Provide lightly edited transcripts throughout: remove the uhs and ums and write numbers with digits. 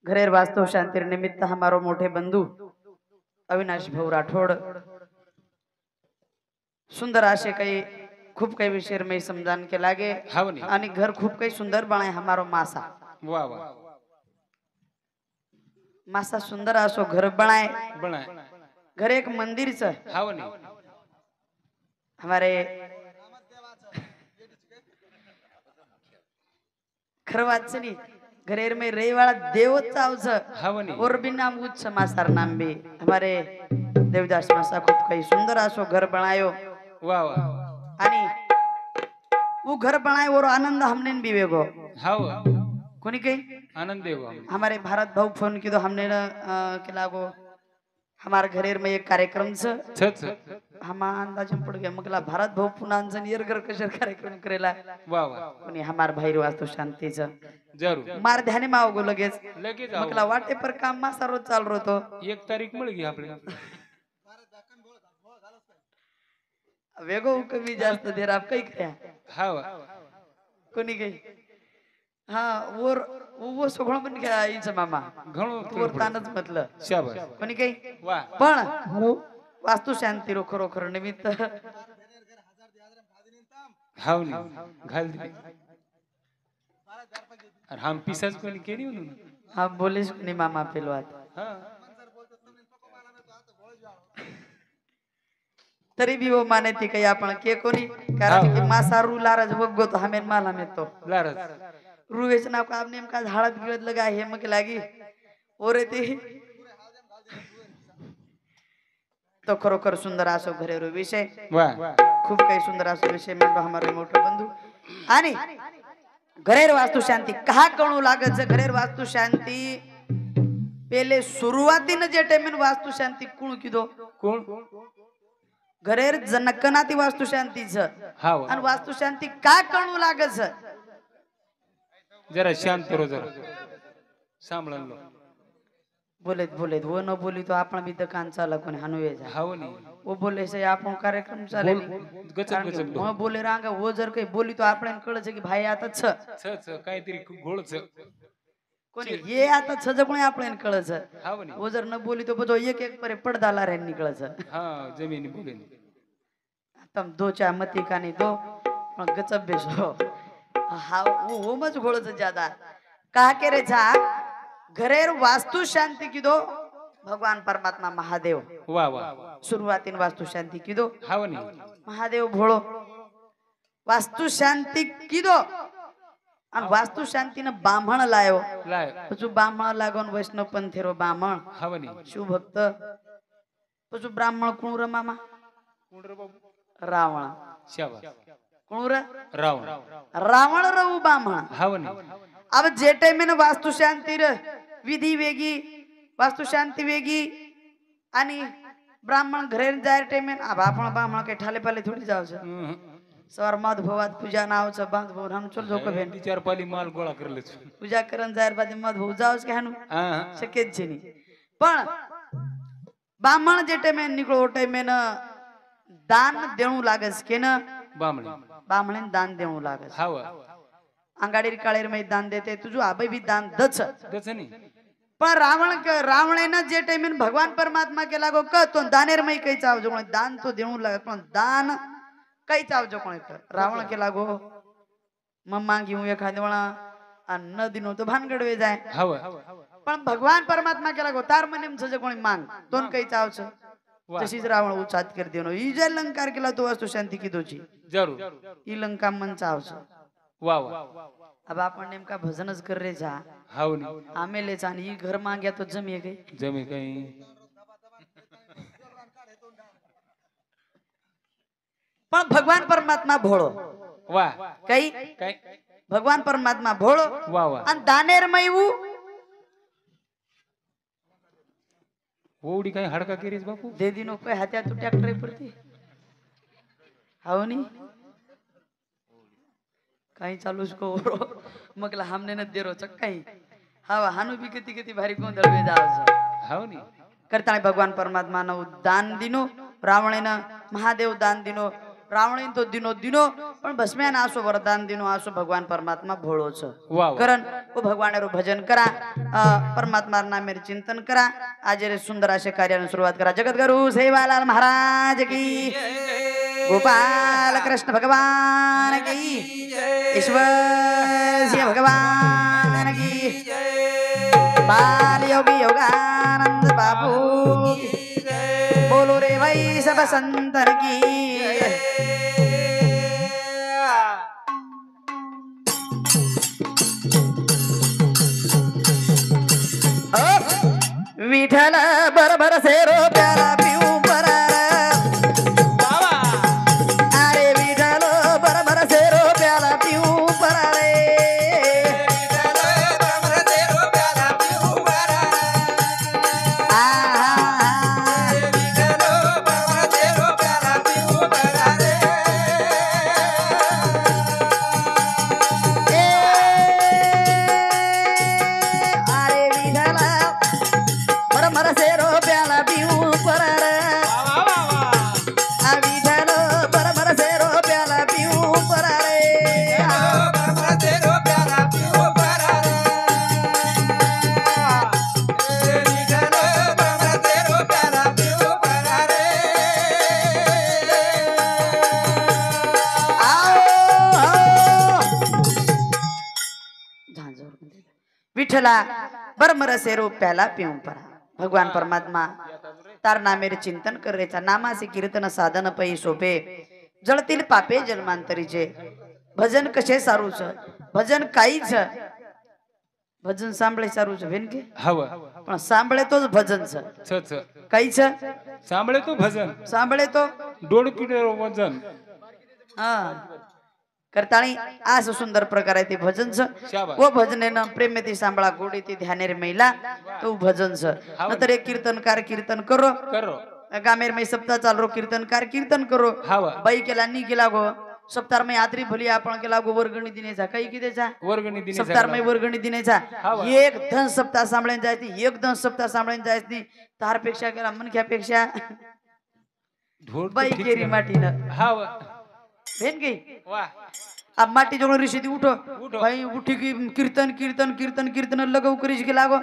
घरेर वास्तव शांति निमित्त हमारो मोठे बंधू अविनाश भाऊ राठोड सुंदर असे काही खूप काही विषय में समजान के लागे आणि घर खूप काही सुंदर बनाए हमारो मासा वाह वाह मासा सुंदर असो घर बनाए घर एक मंदिर च हमारे खरवाचनी घरेर में रही वाला देवच आवच और भी नाम उच्च मासार नाम भी हमारे देवदास मासा खूप काही सुंदर असो घर बनायो वाह वाह आणि वो घर बनाए और आनंद हमने भी वेगो कोणी काही आनंद देगो हमारे भारत भाऊ फोन की तो हमने के लागो हमारे घरेर में एक कार्यक्रम छ हम अंदाज पड़ गया मगला भारत भाऊ पुन्हा नियर घर कशा कार्यक्रम करेला वाह वाह कोणी हमार भाई वास्तु शांतीच जरूर मार ध्याने माव गो लगेच लगेच मगला वाटे पर काम मा सर्व चाल रहो 1 तारीख मिळ गई आपल्याला वेगो कमी जास्त देर आप काही क्या हा कोणी काही हा वर वो सगळं पण क्या इंच मामा घणो वर तानच म्हटलं शाबास कोणी काही वाह पण वास्तु शांती रो खरोखर निमित्त हावनी घाल दे और हम पिसाच कोणी केली म्हणून हा बोलेस कोणी मामा पेलवात हां तरी भी वो माने ती काही आपण के कोणी कारण की मासा रू लारज बघगो तो हमेन माल हमें तो लारज रुवेच नाव का नेमका झाडात गिळत लगा हे मग लागी ओरे ते तो खरोखर सुंदर असो घरेरो विषय वाह खूप काही सुंदर असो विषय म्हणतो हमारे मोठे बंधू आणि घरेर वास्तु शांती कहा कणू लागत घरेर वास्तु शांती पहले सुरुवातीने जे टाइम वास्तु शांती कोण किदो कोण घरेर जनकनाती वास्तु शांती छ हाव आणि वास्तु शांती का कणू लागत जरा शांत रो जरा सांभळन लो बोलेत बोलेत वो न बोली तो आपण भी दुकान चाला कोणी हनुवे जा हावनी वो बोले से आपण कार्यक्रम चाले गचप गचप वो बोले रांगा वो जर काही बोली तो आपण कळच की भाई आता छ छ काहीतरी घोळ छ कोणी ये आता छ कोणी आपण कळच हावनी वो जर न बोली तो बजो एक एक परे पडदाला रे निकळच हां जमीन बोलेन तम दो चा मती कानी दो पण गचप बेसो हा वो मच घोळच ज्यादा कहा के रे जा घरेर वास्तु शांति की दो भगवान परमात्मा महादेव वाह वाह शुरुआतीन वास्तु शांति की दो हावनी महादेव भोळो वास्तु शांति की दो आणि वास्तु शांति ने ब्राह्मण लायो लाय पछु ब्राह्मण लागोन वैष्णव पंथेरो ब्राह्मण हावनी शिव भक्त पछु ब्राह्मण कोण रे मामा कोण रे बाबू रावण शाबास कोण रे रावण रावण रहू ब्राह्मण हावनी अब जे टाइम में वास्तु शांति विधि वेगी वास्तु शांति वेगी आणि ब्राह्मण घरे जाय टाइम में अब आपण ब्राह्मण के ठाले पाले थोड़ी जाव छ सवार मध भवात पूजा नाव छ बांध भोर हम चल जो के भेंडी 4 माल गोळा करले पूजा करन जायर बाद मध भव जाव के हानु हां शक्य छ नी पण ब्राह्मण जे टाइम में निकळो टाइम में दान देणू लागस के न ब्राह्मण दान देणू लागस हाव अंगाडीर काळेर में दान देते तुझो आबे भी दान दच दचनी पण रावण जे टाइम भगवान परमात्मा के लागो क तो दानेर में कई चाव जो दान तो देणू लाग पण दान कई चाव जो कोण रावण के लागो म मांगी हूं एखादे वणा न दिनो तो भानगडवे जाय हाव पण भगवान परमात्मा के लागो तार मनेम छ जे कोणी मांग तोन कई चाव छ तशीच रावण उचात कर देनो ई जे लंकार केला तो वास्तु शांति की दोची जरूर ई लंका मन चाव छ वाह वाह अब आपण नेमका भजनच कर रे जा हावनी आमेले चान ई घर मांग्या तो जमी गई जमी काही पण भगवान परमात्मा भोळो वाह काही काय भगवान परमात्मा भोळो वाह वाह आणि दानेर मैऊ ओडी काही हडका केरीस बापू दे दिनो काय हात्या तू ट्रॅक्टर पडती हावनी काही चालूच को मगला हमने न देरो चक्काई हवा हानु भी किती किती भारी गोंधळ वे जावस हावनी करता भगवान परमात्मा न दान दिनो रावणेन महादेव दान दिनो रावणेन तो दिनो दिनो પણ ભસ્મ્યાન આસો વરદાન દીનો આસો ભગવાન પરમાત્મા ભોળો છે વાહ વાહ. કરણ ઓ ભગવાનેરું ભજન કરા પરમાત્મા નામે ચિંતન કરા આજે રે સુંદર આશે કાર્યની શરૂઆત કરા જગતગુરુ સેવાલાલ મહારાજ કી गोपाल कृष्ण भगवान की ईश्वर सिंह भगवान की बाल योगी योगानंद बाबू बोलो रे भाई सब संतन की विठल बरबर से रो प्याला पिऊ परा अरे विठल बरबर से रो प्याला पिऊ परा रे विठला बरमर से रो प्याला पिऊं परा भगवान परमात्मा तार नामेर चिंतन करायचा नामाचे कीर्तन साधन पै सोपे जळतील पापे जन्मांतरीचे भजन कसे सारू छ भजन काही छ भजन सांभळे सारू छ भेन के हवं पण सांभळे तोच भजन छ छ छ काही छ सांभळे तो भजन सांभळे तो 1.5 किलो वजन हा करताळी आज सुंदर प्रकार आहे ते भजन छ शाबास. व भजनेनं प्रेमेती सांभळा गोडी ती ध्यानेर महिला तो भजन छ नंतर एक कीर्तनकार कीर्तन करो करो गामेर में सप्ताह चाल रो कीर्तनकार कीर्तन करो हवा बाई केला नी केला गो सप्ताह में आदरी भली आपण केला गो वर्गणी दिनेचा काही किदेचा वर्गणी दिने सप्ताह में वर्गणी दिनेचा हवा. एक धन सप्ताह सांभाळून जायची एक धन सप्ताह सांभाळून जायची तार पेक्षा केला मनख्यापेक्षा ढोल बाई केरी माटीनं हवं भेन गई वाह अब माटी जोड़ ऋषि दी उठो उठो. भाई उठी की कीर्तन कीर्तन कीर्तन कीर्तन लगो करीज के लागो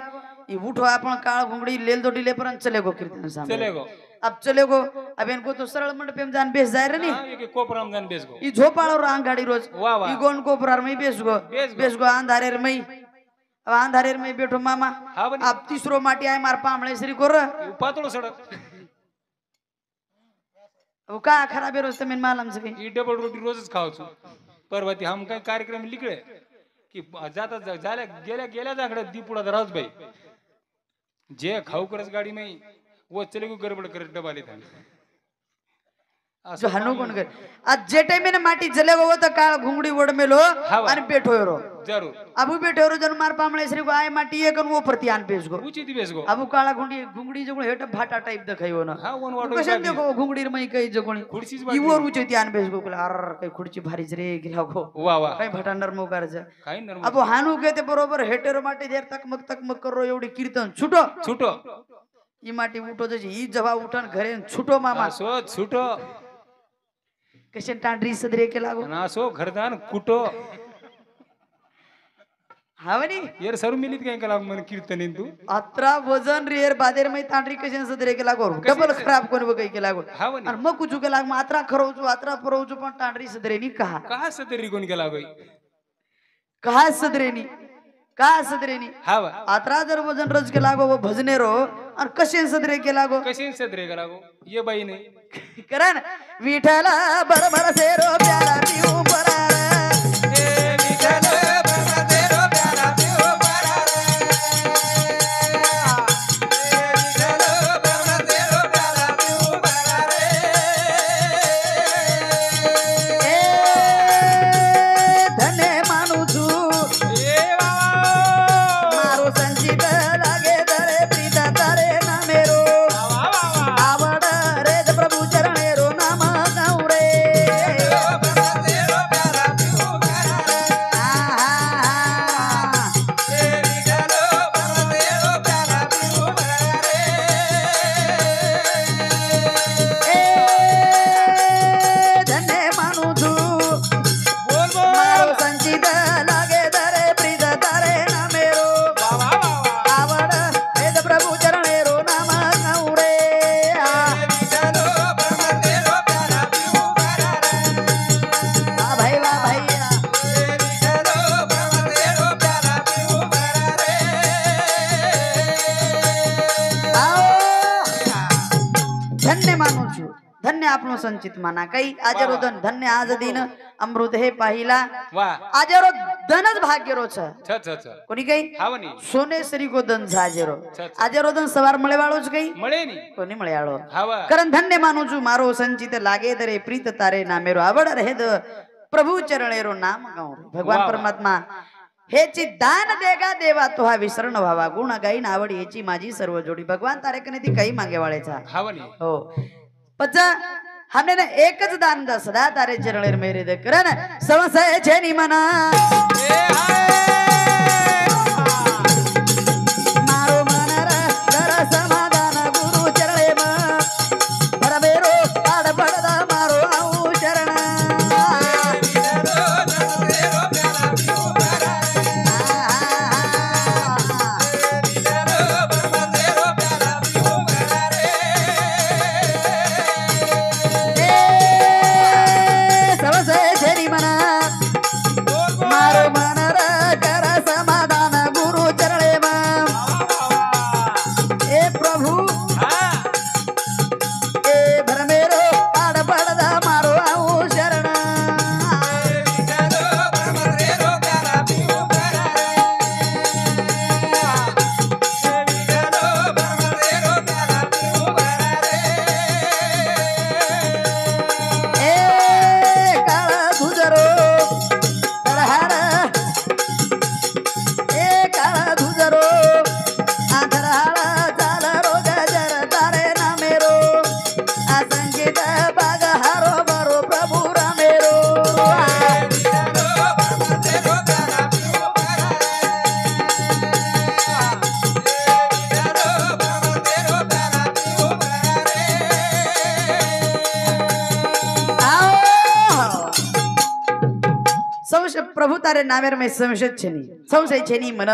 ये उठो अपन काल घुंगड़ी लेल दो डिले पर चले गो कीर्तन सामने चले गो अब चले गो अब इनको तो सरल मंडप में जान बेस जाए रे नी हाँ, ये कोपराम जान बेस गो ई झोपाळो रांग गाड़ी रोज वाह वाह ई गोन कोपरार में बेस गो अंधारेर में अब अंधारेर में बैठो मामा हाँ बनी. अब तीसरो माटी आए मार पामळे श्री कोर पातळ सडक अब का खराब रोज तमेन मालम सके ई डबल रोटी रोजच खावचो परवा ती हम काय कार्यक्रम लिखले की जाता झाल्या गेल्या गेल्या जाकडे दीपुडा राज भाई जे खाऊ करस गाडी में वो चले गो गडबड करत डबाले था जो हनु कोण कर आज जे टाइम में माटी जले गो तो काळ घुंगडी वड मेलो हाँ. आणि बैठो रो जरूर अबू बैठो रो जन मार पामळे श्री को आए माटी एक वो प्रति आन पेस गो उचित बेस गो अबू काळा घुंगडी जगो हेट भाटा टाइप दखायो ना हा वन वाटो कशान देखो घुंगडी मई काही जगोणी खुर्चीच ई वर उचेती आन पेस गो अर काही खुर्ची भारीच रे गिला गो वा वा काही भटांडर मोकारच काही नर्म अबू हानू के ते बरोबर हेटेर माटी देर तकमक करो एवढी कीर्तन छुटो छुटो ई माटी उठो जशी ई जवा उठन घरे छुटो मामा असो छुटो कशे टांडरी सदरे के लागो असो घरदान कुटो हावनी यार सर मिलित काय कला मन कीर्तनीन तू अत्रा वजन रेर बादेर मै तांडरी कशे सदरे के लागो डबल खराब कोण बघै के लागो हा वनी आणि मग कुचू के लाग मात्रा खरवचू अत्रा परवचू पण तांडरी सदरे नी कहा कहा सतरी कोण केला गई कहा सदरे नी का सदरे नी हा वा अत्रा जर वजन रज के लागो वो भजने रो आणि कशे सदरे के लागो कशी सतरे करा गो ये बाई नाही करण विठला बरबर से रो प्याला पिऊ परा नो संचित माना काही आजरो वा. धन धन्य आज दिन अमृत हे पाहिला वा आजरो धनच भाग्य रो छ छ छ छ कोणी काही हावनी सोने सरी को धन છે આજેરો छ छ આજેરો ધન સવાર મળે વાળો જ કઈ મળે ની કોની મળે આળો હાવા કરન ધન્ય માનું છું મારો સંચિત લાગે દરે પ્રીત તારે નામેરો આવડ રહે દ પ્રભુ ચરણેરો નામ ગાઉં ભગવાન वा, वा. પરમાત્મા हेची दान देगा देवा तो हा विसरण व्हावा गुण गाईन आवड हेची माझी सर्व जोडी भगवान तारे कने ती काही मागे वाळेचा हावनी हो पच हमने ने एकच दान द सदा तारे चरणेर मेरे दे करन संशय छे नि मना ए हाय मारो मनर कर समाधान गुरु चरणे म भरमेरो आड पडदा मारो आऊ चरण मारो मनर कर समाधान गुरु चरणे म ए प्रभु हा ए भरमेरो आड पडदा मारो आऊ शरण ए काळ धुजरो तरहार ए काळ धुजरो आधरहाळ चाल रो गजर तारे नामेरो आ संगीत बाग हारो बरो प्रभु रामेरो संशय प्रभु तारे नामेर में संशय छेनी संशय छेनी मन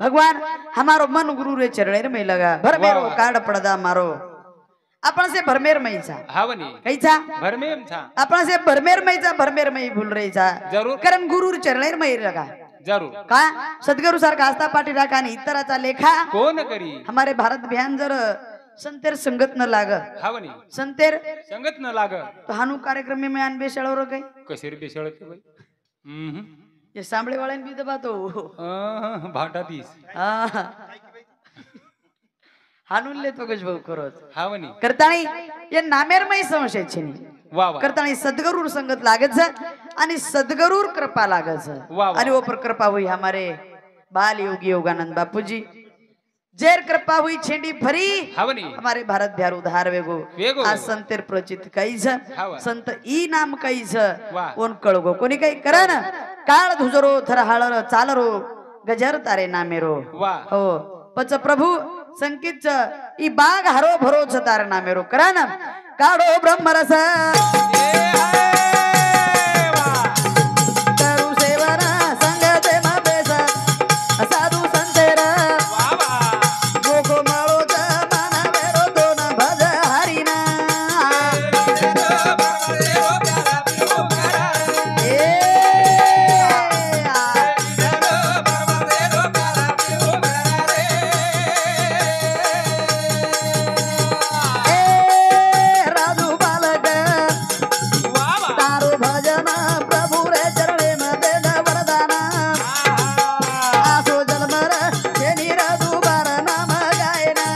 भगवान हमारो मन गुरु रे चरणेर में लगा भरमेरो वाह, वाह. काड पडदा मारो आपण से भरमेर मैचा हावनी कैचा भरमेम था आपण से भरमेर मैचा भरमेर मै भूल रहीचा जरूर. कारण गुरु चरणेर मै लगा जरूर का सद्गुरु सारखा आस्था पाठी राखा आणि इतराचा लेखा कोण करी हमारे भारत भ्यान जर संतेर संगत न लाग हावनी संतेर संगत न लाग तो हानु कार्यक्रम में मैं अनबे शाळो काही कशेर बेसळते बाई ये सांभळे वाळेन बी दबा तो भाटा तीस हानुले तो कश भाऊ करत हावनी करताणी ये नामेर मै संशय छेनी वा वा करताणी सद्गुरु संगत लागत छ आणि सद्गुरु कृपा लागत छ वाह, वाह. आणि ऊपर कृपा हुई हमारे बाल योगी योगानंद बापूजी जेर कृपा हुई छेंडी फरी हावनी हमारे भारत भ्यार उधार वेगो वेगो. आज संतेर प्रचित काही छ हावा. संत ई नाम काही छ वाह. कोण कळगो कोणी काही करा ना काळ धुजरो थर हाळर चालरो गजर तारे नामेरो वा हो पच प्रभु संकेत ई बाग हरो भरो छ तारे नामेरो करा ना काढो ब्रह्मरस करू सेवना संगते मबेस साधू संतेर गोगो माळो च मानवेरो दोन भज हरिना ए राजू बालक तारो भजन प्रभु रे चरणे मध्ये वरदान आसो जन्मर शेनी राजू बार नाम गायना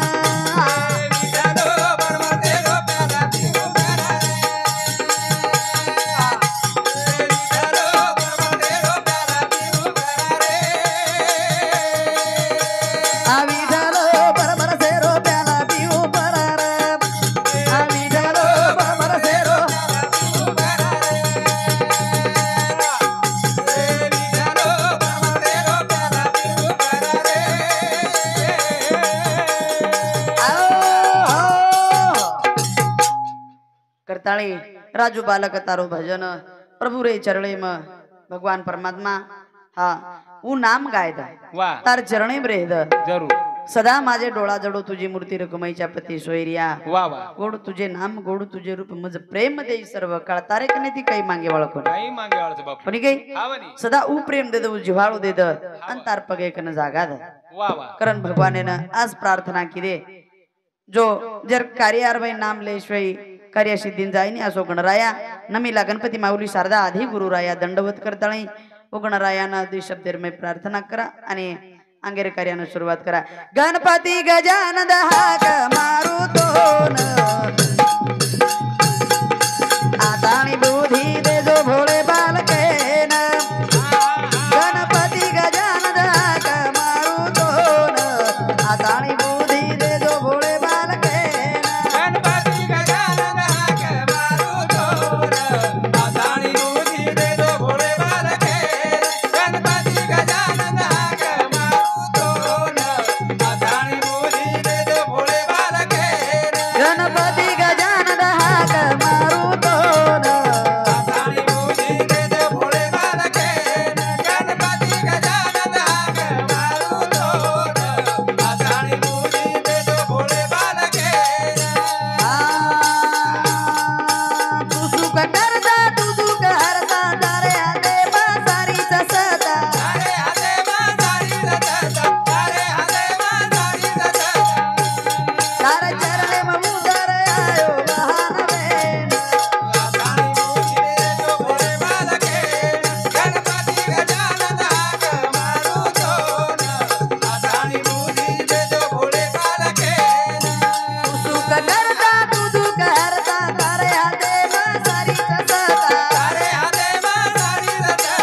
आविधलो बरबर सेरो प्याला पिऊ परार आविधलो बरबर सेरो करताळी राजू बालक तारो भजन प्रभु रे चरणे म भगवान परमात्मा हा ऊ नाम गायद वा तार चरणे रेहद जरूर सदा माझे डोळा जडो तुझी मूर्ती रकुमाईच्या पती सोयरिया वा वा गोड तुझे नाम गोड तुझे रूप मज प्रेम देई सर्व काळ तारे कने ती काही मागे वळखून काही मागे आळच बाप कोणी काही हावनी सदा ऊ प्रेम देद ऊ जिव्हाळू देद अंतार पगे कन जागाद वा वा करण भगवानेनं आज प्रार्थना की दे जो जर कार्यार नाम लेश्वई कार्यसिद्धीन जाईनी असो गणराया नमीला गणपती माऊली शारदा आधी गुरुराया दंडवत करताळी ओ गणरायाना आधी शब्देरमय प्रार्थना करा आणि अंगेर कार्यानं सुरुवात करा गणपती गजानन हाक मारुतोन आताणी बुधी दे जो भोळे बालकेन गणपती गजानन हाक मारुतोन आताणी बुधी दे जो भोळे बालकेन गणपती गजानन हाक मारुतोन आताणी बुधी दे जो भोळे बालके गणपती गजानन हाक मारुतोन आताणी बुधी दे जो भोळे बालके गणपती गजानन हाक मारुतोन आताणी बुधी दे जो भोळे बालके गणपती गजानन हाक मारुतोन आताणी बुधी दे जो भोळे बालके तू सुख करता तू दुःख हरता दारे आते बासारीचा सदा अरे आते मासारी दत्ता अरे आते मासारी दत्ता तार चरणे ममुदर आयो महान वेन आताणी बुधी दे जो भोळे बालके गणपती गजानन हाक मारुतोन आताणी बुधी दे जो भोळे बालके तू सुख करता तू दुःख हरता तारे आते बासारीचा सदा अरे आते मासारी दत्ता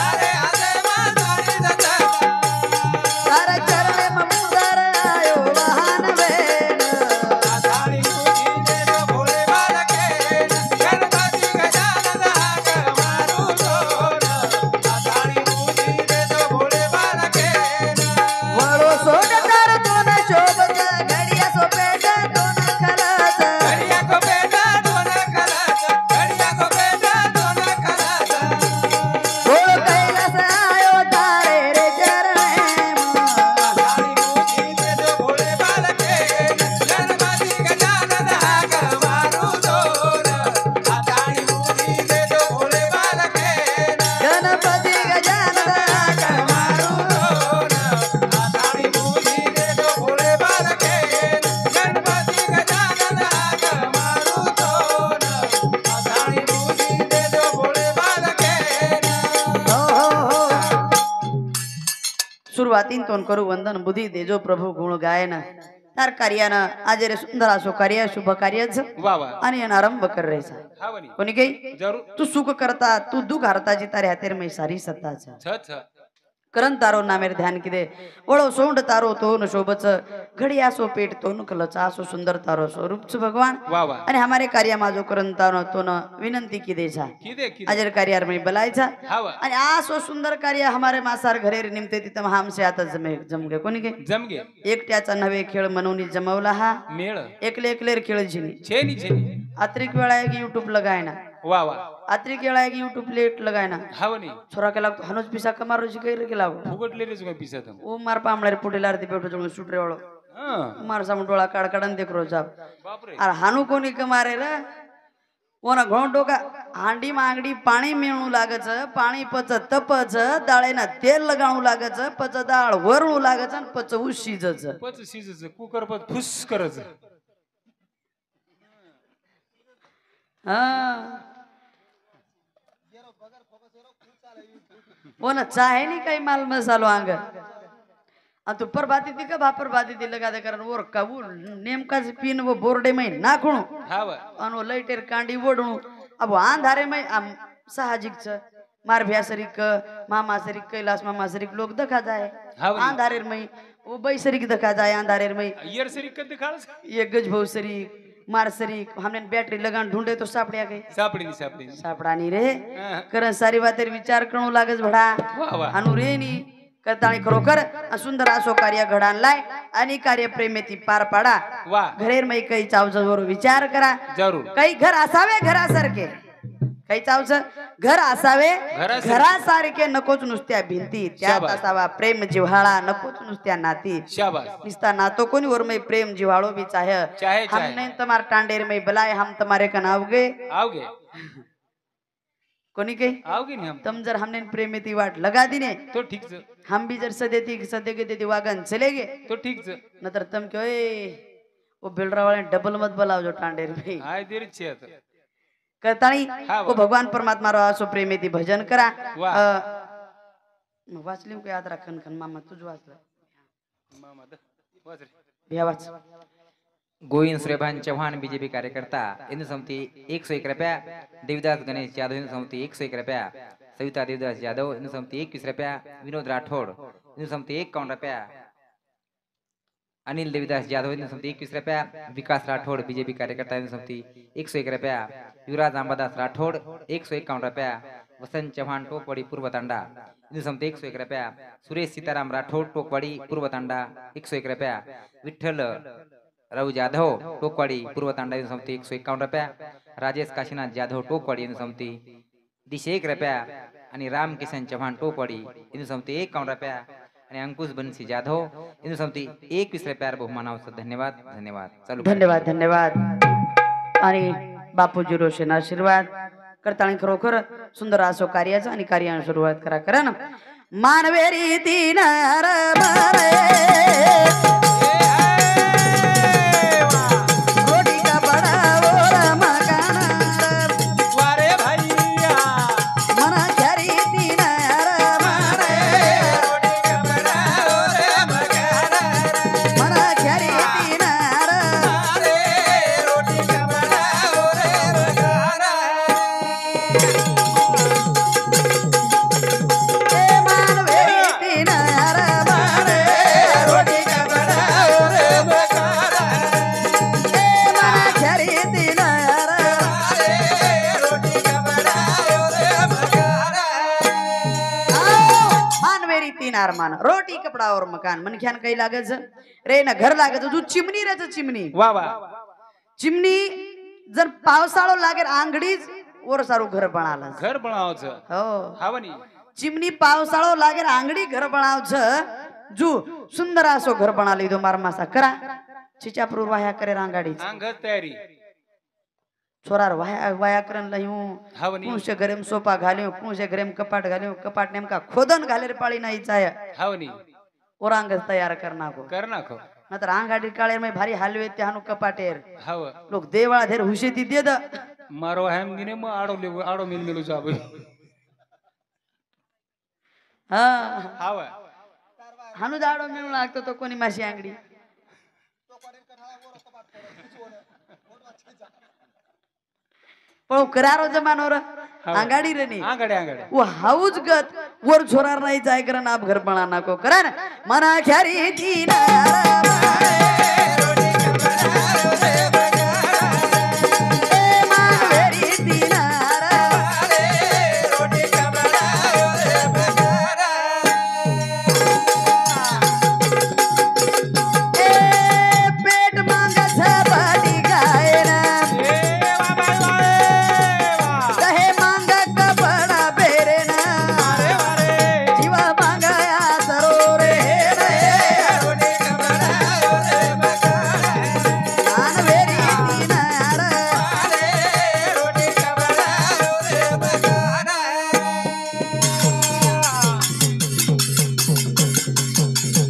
अरे आते मासारी दत्ता तार चरणे ममुदर आयो महान वेन आताणी बुधी दे जो भोळे बालके गणपती गजानन हाक मारुतोन आताणी बुधी दे जो भोळे बालके वळो सोड तार दोन शोभत घडिया सोपेट दोन खलस घडिया को बेटा दोन खलास घडिया को बेटा दोन खलास गोळ कैलास आयो तारे रे चरणे आताणी बुधी दे जो भोळे बालके गणपती गजानन हाक मारुतोन आताणी बुधी दे जो भोळे बालके गणपती गजानन हाक मारुतोन आताणी बुधी दे जो भोळे बालके गणपती गजानन हाक मारुतोन आताणी बुधी दे जो भोळे बालके हो हो हो सुरुवातीन तोन करू वंदन बुद्धी देजो प्रभू गुण गायन तार कार्यानं आज रे सुंदर असो कार्य शुभ कार्यच वा वा आणि यानं आरंभ कर रेचा हा बनी कोणी काही जरूर तू सुख करता तू दुःख हरताची तारे हातेर मै सारी सत्ताच छ छ करण तारो नामेर ध्यान किदे ओळो सोंड तारो तोन शोभच घडी असो पेट तोन कलचा असो सुंदर तारो स्वरूपच भगवान वा वा आणि हमारे कार्य माझो करण तारो तोन विनंती किदेचा किदे किदे अजर कार्यार में बलायचा हा वा आणि असो सुंदर कार्य हमारे मासार घरे निमते तिथं हमसे आता जमगे कोणी गे जमगे एकट्याचा नवे खेळ मनवून जमवला हा मेळ एकले एकलेर खेळ झिनी छेनी छेनी अत्रिक वेळा आहे की युट्यूब लगायना वा वा अत्रिक वेळा आहे की युट्यूब लेट लगायना हा बनी छोरा के लागतो हनुज पिसा कमारो जी कैर के लागो फुगटले रे जुगा पिसत ओ मार पामळे पुढे लारती पेटो जणू सुटरे वाळो हा मार सामू डोळा काडकाडन देख रोजाब बापरे अरे हानू कोणी कमारे रे ओना घोण डोका हांडी मांगडी पाणी मिळू लागच पाणी पच तपच दाळेना तेल लगाणू लागच पच दाळ वरणू लागच आणि पच ऊस शिजच पच शिजच कुकर पच फुस करच हा वो ना चाहे नहीं कहीं माल मसालो आंग तू परबाती थी का भापर बाती थी लगा दे कारण वो कबूल नेमका से पीन वो बोर्डे में नाखणू हा वा अनो लाइटेर कांडी वडणू अब अंधारे में साहजिक छ मार भ्यासरिक मामा सरिक कैलाश मामा सरिक लोग देखा जाए हा बनी अंधारेर में वो बैसरिक देखा जाए अंधारेर में यर सरी कद दिखाळस ये गज भव सरिक मार सरिक हमने बैटरी लगान ढूंढे तो सापड़िया गए सापडी नी सापडी सापड़ा नहीं रे हा. करण सारी बातेर विचार करणू लागस भडा वा वा अनु रे नी करताणी खरोखर सुंदर असो कार्य घडानलाय आणि कार्य प्रेमेती पार पाडा वा घरेर मै काही चावजवर विचार करा जरूर काही घर असावे घरासारखे काही चावच घर असावे घरासारखे. घरासारखे नकोच नुसत्या भिंती त्यात शाबास. असावा प्रेम जिव्हाळा नकोच नुसत्या नाती शाबास निस्ता नातो कोणी और मैं प्रेम जिव्हाळो भी चाहे चाहे चाहे हमने तुम्हार टांडेर में बुलाए हम तुम्हारे कन आओगे आओगे कोणी के आओगे नहीं हम तुम जर हमने प्रेमेती वाट लगा दिने तो ठीक से हम भी जर सदेती सदे के देती वागन चले गए तो ठीक से नतर तुम क्यों वो बिलरा वाले डबल मत बोलावजो टांडेर भाई आय देर छे आता. करताणी हा वो भगवान परमात्मा रो आसो प्रेमेती भजन करा वाह. वाचली का याद राखन खन मामा तुझ वाचला मामा द वाच रे. भ्या वाच गोविंद श्रेभान चौहान बीजेपी कार्यकर्ता हिंदू समिति 101 रुपया, देवदास गणेश यादव हिंदू समिति 101 रुपया, सविता देवदास यादव हिंदू समिति 21 रुपया, विनोद राठौड़ हिंदू समिति 51 रुपया, अनिल देवदास यादव हिंदू समिति 21 रुपया, विकास राठौड़ बीजेपी कार्यकर्ता हिंदू समिति 101 रुपया, युवराज अंबादास राठौड़ 151 रुपया, वसंत चौहान टोकवाड़ी पूर्व तांडा हिंदू समिति 101 रुपया, सुरेश सीताराम राठौड़ टोकवाड़ी पूर्व तांडा 101 रुपया, विठ्ठल राव जाधव टोकवाड़ी पूर्व तांडा हिंदू समिति 151 रुपया, राजेश काशीनाथ जाधव टोकवाड़ी हिंदू समिति 1 रुपया आणि राम किशन चौहान टोकवाड़ी हिंदू समिति 51 रुपया आणि अंकुश बंसी जाधव हिंदू समिति 21 रुपया बहुमानावसर. धन्यवाद धन्यवाद. चालू धन्यवाद धन्यवाद आणि बापूजी रोशन आशीर्वाद करताणी खरोखर सुंदर असो कार्याचा आणि कार्याने सुरुवात करा करा ना मानवेरी तीन रोटी का बड़ा ओरा मकान वारे भैया मना खरी तीन मना खरी तीन मानवेरी तीन रोटी का बड़ा मना खरी तीन मानवेरी तीन मान रोटी कपड़ा और मकान मन ख्यान काही लागच रे ना घर लागत तू चिमणी रे चिमणी वा वा. चिमणी जर पावसाळो लागेल आंगडीच वर सारू घर बनाला घर बनावचं हो हावनी. चिमणी पावसाळो लागेल आंगडी घर बनावच जू सुंदर असो घर बना लीधो मार मासा करा चिचापुर वाया करे रांगाडी अंगत तयारी छोरार वाया वाया करन लयूं हावनी. पुंशे घरेम सोफा घाल्यो पुंशे घरेम कपाट घाल्यो कपाट नेमका खोदन घालेर पाळी नाही चाय हावनी. ओरांग तयार करना को कर नाखो. नंतर आंगाडी काळे मै भारी हलवे ते हानु कपाटेर हाव लोक देवाळा धेर हुशे ती देद मारो हेम दिने मग आडो मिल मिलू जाबो. हा हाव हानु जाडो मिळू लागतो तो कोणी माशी आंगडी पण करारो जमानोर आंगाडी रे नी आंगडे आंगडे. वो हाऊज गत वर छोरार नाही जाय करन आप घर बना नको करा ना मना ख्यारी तीन मानवेरी तीन पेट मांगस बाटी गायना कहे मांग कपड़ा बेरेना जीवा मांगया सरोरे मानवेरी तीन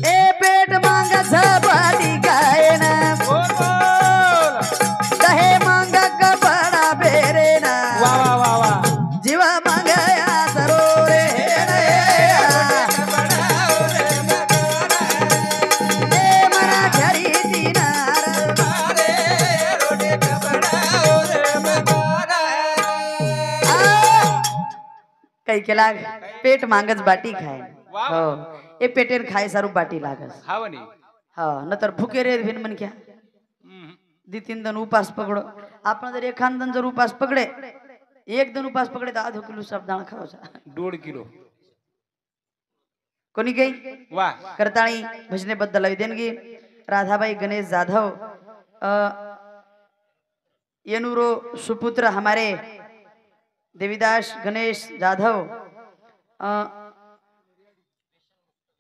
ए पेट मांगस बाटी गायना कहे मांग कपड़ा बेरेना वा वा वा वा. जीवा मांगया सरोरे मना खरी तीन काही केला पेट मांगच बाटी खाय वाह. हो ए पेटेर खाय सारू बाटी लागस हावनी. हा नंतर भुके रे भिन मन क्या दी तीन दन उपास पकड़ो आपण जर एखाद दन जर उपास पकड़े एक दन उपास पकड़े तो आधो किलो साबुदाणा खावचा 1.5 किलो. कोणी गई वा. करताणी भजने बद्दल देणगी राधाबाई गणेश जाधव येनुरो सुपुत्र हमारे देवीदास गणेश जाधव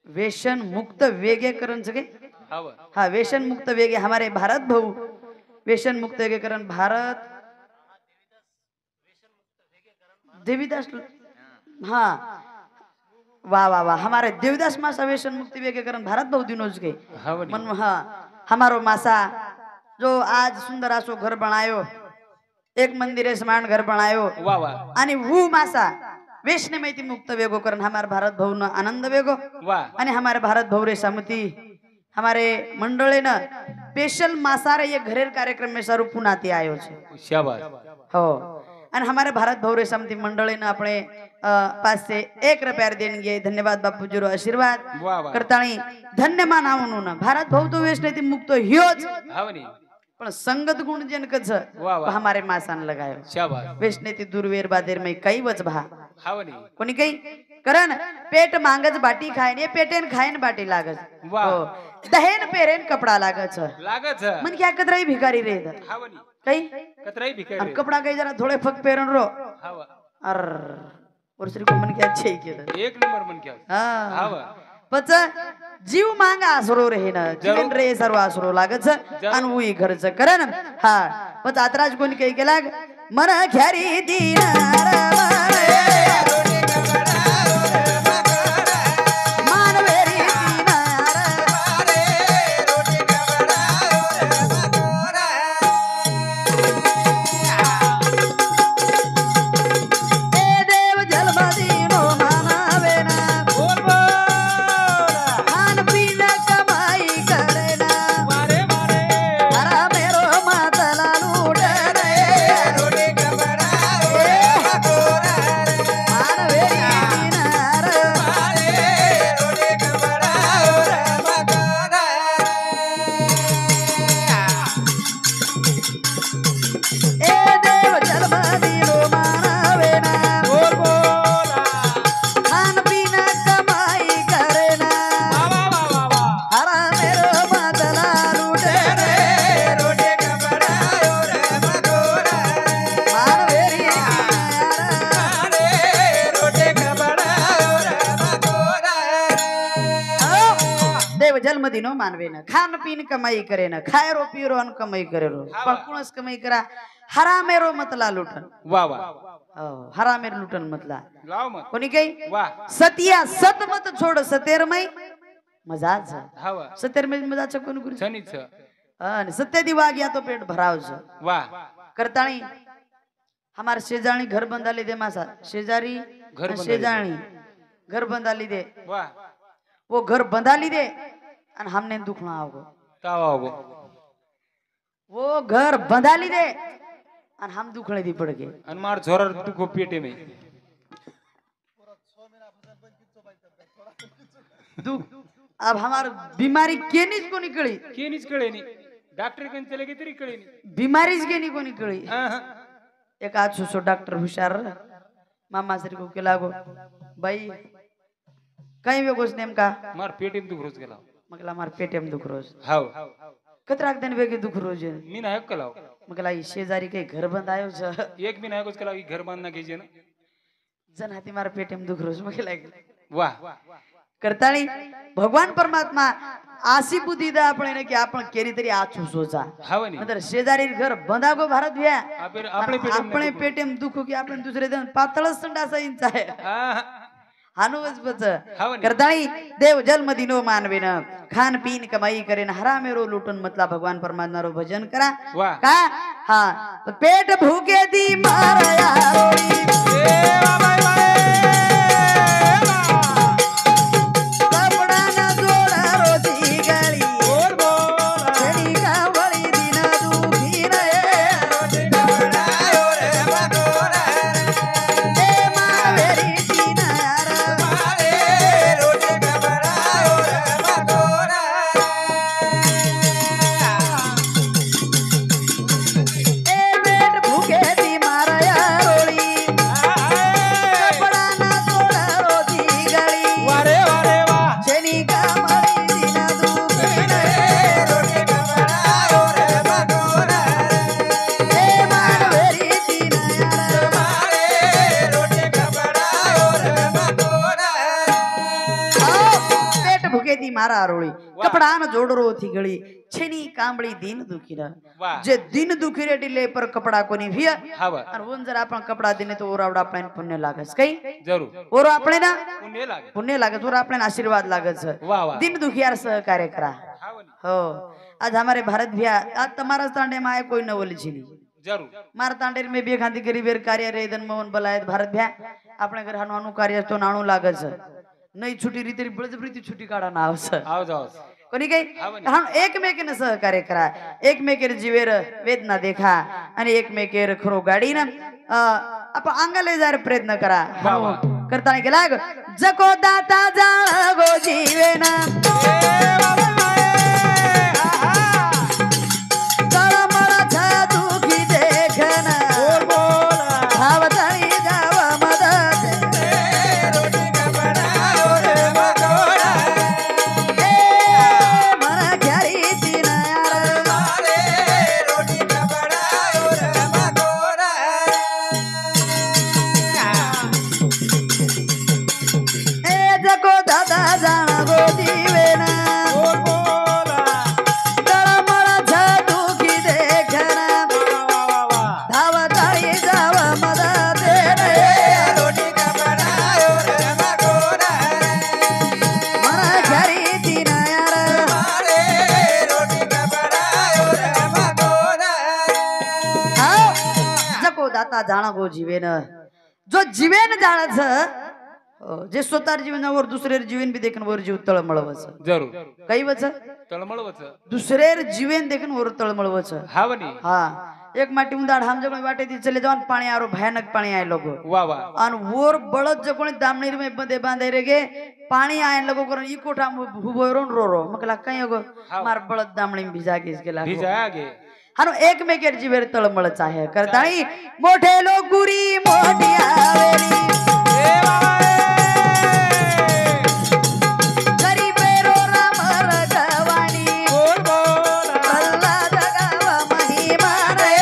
व्यसन मुक्त वेगेकरण सके हाव हाँ व्यसन मुक्त वेगे हमारे भारत भाऊ व्यसन मुक्त वेगेकरण भारत देवीदास हाँ वाह वाह वाह हमारे देवीदास मासा व्यसन मुक्ति वेगेकरण भारत भाऊ दिनोज के हावनी. मन हाँ हमारो मासा जो आज सुंदर असो घर बनायो, एक मंदिरे समान घर बनायो वाह वाह आणि वो मासा वेशने माहिती मुक्त वेगो करण हमारे भारत भाऊ न आनंद वेगो वाह आणि हमारे भारत भाऊ रे समती हमारे मंडळे न स्पेशल मासारे ये घरेर कार्यक्रम में स्वरूप पुनाती आयो छे शाबाश हो आणि हमारे भारत भाऊ रे समती मंडळे न अपने पास से 1 रुपया देणगे धन्यवाद बापूजी रो आशीर्वाद वाह वाह करताणी धन्य मानावून न भारत भाऊ तो वेशने मुक्त ह्योच हावनी पण संगत गुण जन कच वाह वाह हमारे मासान लगायो शाबाश वेशने ती दुर्वेर बादेर में कई वच भा हावनी कोणी काही करण पेट मांगज बाटी खायन ये पेटेन खायन बाटी लागज वाह. हो. दहेन पेरेन कपडा लागच लागच मन क्या कतराई भिकारी रे हावनी काही कतराई भिकारी आणि कपडा काही जरा थोडे फक पेरन रो हावा अर वर्षरी को मन क्या अच्छे केलं एक नंबर मन क्या हा हावा पच जीव मांगा आसरो रे न जीवन रे सर्व आसरो लागच आणि उई घरच करण हा पच आतराज कोणी काही केला मन ख्यारी दीन मानवेरी देव जलमदीनो मानवेना खान पीन कमाई करेना मारे मारे हरा मेरो मातला लूट रे मानवेरी दीनार ए देव जलमदीनो मानवेना खान पीन कमाई करेना हरा मेरो मातला लूट रे मानवेरी देव जन्म दिनो मानवे न खान पीन कमाई करे न खाय रो पियो रो कमाई करे रो पण कुणस कमाई करा हरा मेरो मतला लुटन वाह वाह हरा मेर लुटन मतला लाव मत कोणी काही वाह सतिया सत मत छोड सतेरमय मजाच हावा सतेरमय मजाच कोण गुरु छनीच आणि सत्य दिवा गया तो पेट भरावच वाह करताणी हमार शेजाणी घर बंधाली दे मासा शेजारी घर आणि बंधाली शेजाणी घर बंधाली दे वाह वो घर बंधाली दे आणि हमने दुखना आओगो तावा होगो वो घर बंधाली दे आणि हम दुखणे दी पड़ गए आणि मार झोरर दुखो पेटे में दुख अब हमार बीमारी केनीच को निकली के नीच कळे नी डॉक्टर कन चले गे तरी कळे नी बीमारीच केनी को निकली हाँ, हाँ. एक आज सुसो डॉक्टर हुशार मामा श्री को केला गो बाई कहीं वे गोस नेमका मार पेटे में दुख रोज गेला मगला मार पेटेम दुख रोज हाव कतराक दिन वेगे दुख रोज मी नाही कलाव मगला ई शेजारी काही घर बंधायो छ एक भी नाही कुछ कलाव घर बांधना कीजिए ना जन हाती मार पेटेम दुख रोज मगला वाह करताळी भगवान परमात्मा आशी बुद्धी दा આપણે કે આપણ કેરી તરી આછું સોચા हावनी નતર શેજારી ઘર બંધાગો ભારત વ્યા આપણે पेटे में આપણે પેટેમ દુખો કે આપણે दुसरे दिन पातळ संडासा इंचा आहे हाँ, हानुवच बच हावनी करताळी देव जन्म दिनो मानवेन खान पीन कमाई करेन हरा मेरो लुटन मतला भगवान परमात्मा रो भजन करा वाह का हा तो पेट भूखे दी मारया रोई कपड़ा ना जोड़ा रोजी गली छड़ी का बड़ी दिन दुखी रे ए मावेरी दीनार ए पेट भूखे दी मारया रोई कपड़ा ना जोड़ा रोजी गली छड़ी का बड़ी दिन दुखी रे ए मावेरी दीनार पेट भूखे दी मारा रोळी कपड़ा न जोडरो थी गळी छेनी कांबळी दिन दुखी र वाह जे दिन दुखी रे टिले पर कपड़ा कोनी भिय हावा और वन जर आपण कपड़ा दिने तो ओरावडा आपण पुण्य लागस काही जरूर ओरो आपले ना पुण्य लागे पुण्य लागस ओर आपण आशीर्वाद लागस वाह वाह दिन दुखियार सहकार्य करा हावनी हो आज हमारे भारत भैया आज तुम्हारा तांडे में आए कोई न बोली छी जरूर मार तांडेर में बे खांती गरीबेर कार्य रे दन मोहन बलायत भारत भैया આપણે ઘર હાનું કાર્ય તો નાણું લાગે છે નહીં છૂટી રીતે બળજબરીથી છૂટી કાઢવાના આવશે આવ જાવ कोणी काही हम एकमेकीने सहकार्य करा एकमेकीर जीवेर वेदना देखा आणि एकमेकीर खरो गाडी ना आपण अंगाले जायला प्रयत्न करा करताना केला जको दाता जागो जीवेना तळमळ दुखी देखना धावताळी जाव मदत दाता जाणा गो जीवेन जो जीवेन जाणाच जे स्वतः जीवनावर दुसरेर जीवन बी देखन वर जीव तळमळवच जरूर काही वच तळमळवच दुसरेर जीवन देखन वर तळमळवच हावनी हा एक माटी उंदाड हम जगण वाटे ती चले जवान पाणी आरो भयानक पाणी आय लोगो वा वा आणि वर बळद जगण दामणीर में बंदे बांधे रे गे पाणी आय लोगो करून ई कोठा हुबोरून रो मकला काही गो मार बळद दामणी भिजा गेस गेला भिजा गे हानो एकमेकेर जीवेर तळमळच आहे करताळी मोठे लोक गुरी मोठी आवेली गरीबेरो राम रगवाणी प्रल्हाद गावा महिमा रे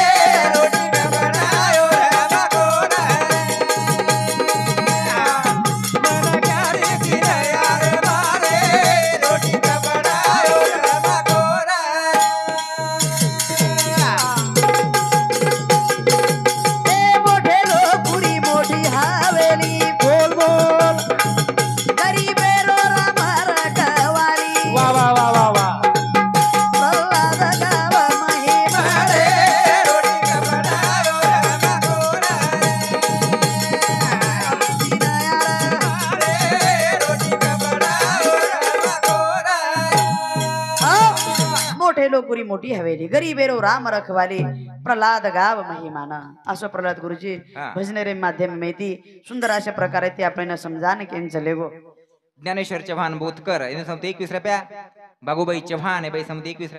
लोकुरी मोठी हवेली गरीबेरो राम रखवाली प्रल्हाद गाव महिमाना असं प्रल्हाद गुरुजी भजनेरे माध्यम माहिती सुंदर अशा प्रकारे ते आपल्याला समजान केन चलेगो ज्ञानेश्वर चव्हाण बोधकर इन्हें समते 21 रुपया बागुबाई चव्हाण है भाई समते 21